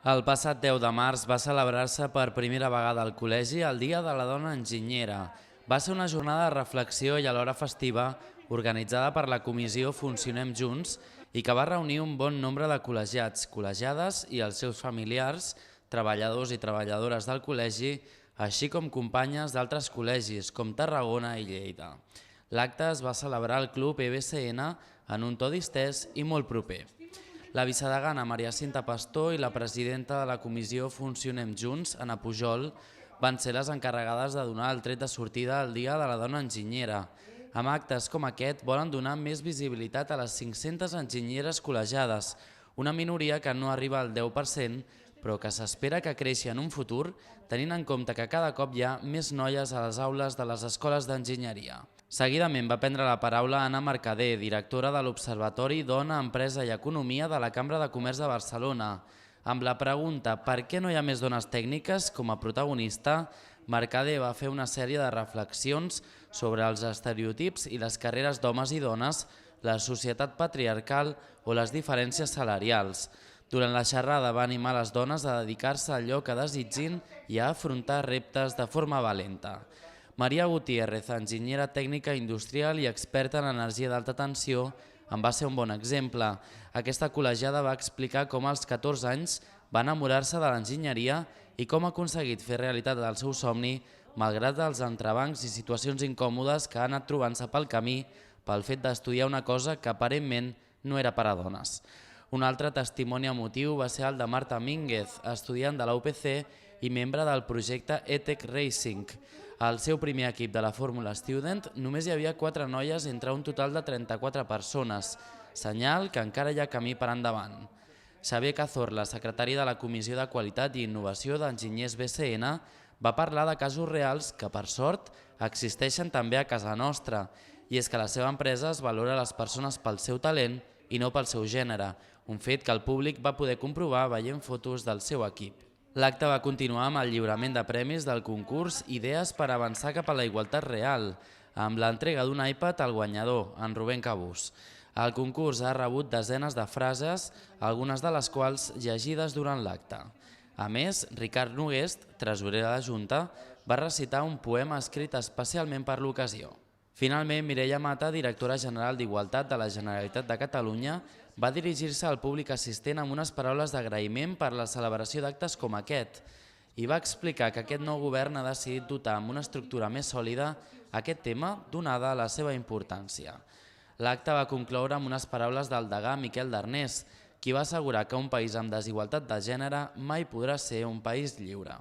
El passat 10 de març va celebrar-se per primera vegada al col·legi el Dia de la Dona Enginyera. Va ser una jornada de reflexió i alhora festiva organitzada per la comissió Funcionem Junts i que va reunir un bon nombre de col·legiats, col·legiades i els seus familiars, treballadors i treballadores del col·legi, així com companyes d'altres col·legis com Tarragona i Lleida. L'acte es va celebrar al Club EBCN en un to distès i molt proper. La vicedegana Maria Cinta Pastor i la presidenta de la comissió Funcionem Junts, Anna Pujol, van ser les encarregades de donar el tret de sortida al Dia de la Dona Enginyera. Amb actes com aquest volen donar més visibilitat a les 500 enginyeres col·legiades, una minoria que no arriba al 10%, però que s'espera que creixi en un futur, tenint en compte que cada cop hi ha més noies a les aules de les escoles d'enginyeria. Seguidament va prendre la paraula Anna Mercader, directora de l'Observatori Dona, Empresa i Economia de la Cambra de Comerç de Barcelona. Amb la pregunta «Per què no hi ha més dones tècniques?» com a protagonista, Mercader va fer una sèrie de reflexions sobre els estereotips i les carreres d'homes i dones, la societat patriarcal o les diferències salarials. Durant la xerrada va animar les dones a dedicar-se a allò que desitgin i a afrontar reptes de forma valenta. Maria Gutiérrez, enginyera tècnica industrial i experta en energia d'alta tensió, en va ser un bon exemple. Aquesta col·legiada va explicar com als 14 anys va enamorar-se de l'enginyeria i com ha aconseguit fer realitat el seu somni malgrat els entrebancs i situacions incòmodes que ha anat trobant-se pel camí pel fet d'estudiar una cosa que aparentment no era per a dones. Un altre testimoni emotiu va ser el de Marta Mínguez, estudiant de la UPC i membre del projecte ETEC Racing. Al seu primer equip de la Fórmula Student només hi havia 4 noies entre un total de 34 persones, senyal que encara hi ha camí per endavant. Xavier Cazorla, secretari de la Comissió de Qualitat i Innovació d'Enginyers BCN, va parlar de casos reals que, per sort, existeixen també a casa nostra, i és que la seva empresa es valora les persones pel seu talent i no pel seu gènere, un fet que el públic va poder comprovar veient fotos del seu equip. L'acte va continuar amb el lliurament de premis del concurs Idees per avançar cap a la igualtat real, amb l'entrega d'un iPad al guanyador, en Rubén Cabús. El concurs ha rebut desenes de frases, algunes de les quals llegides durant l'acte. A més, Ricard Noguest, tresorer de la Junta, va recitar un poema escrit especialment per l'ocasió. Finalment, Mireia Mata, directora general d'Igualtat de la Generalitat de Catalunya, va dirigir-se al públic assistent amb unes paraules d'agraïment per la celebració d'actes com aquest i va explicar que aquest nou govern ha decidit dotar amb una estructura més sòlida aquest tema donada la seva importància. L'acte va concloure amb unes paraules del degà Miquel Darnés, qui va assegurar que un país amb desigualtat de gènere mai podrà ser un país lliure.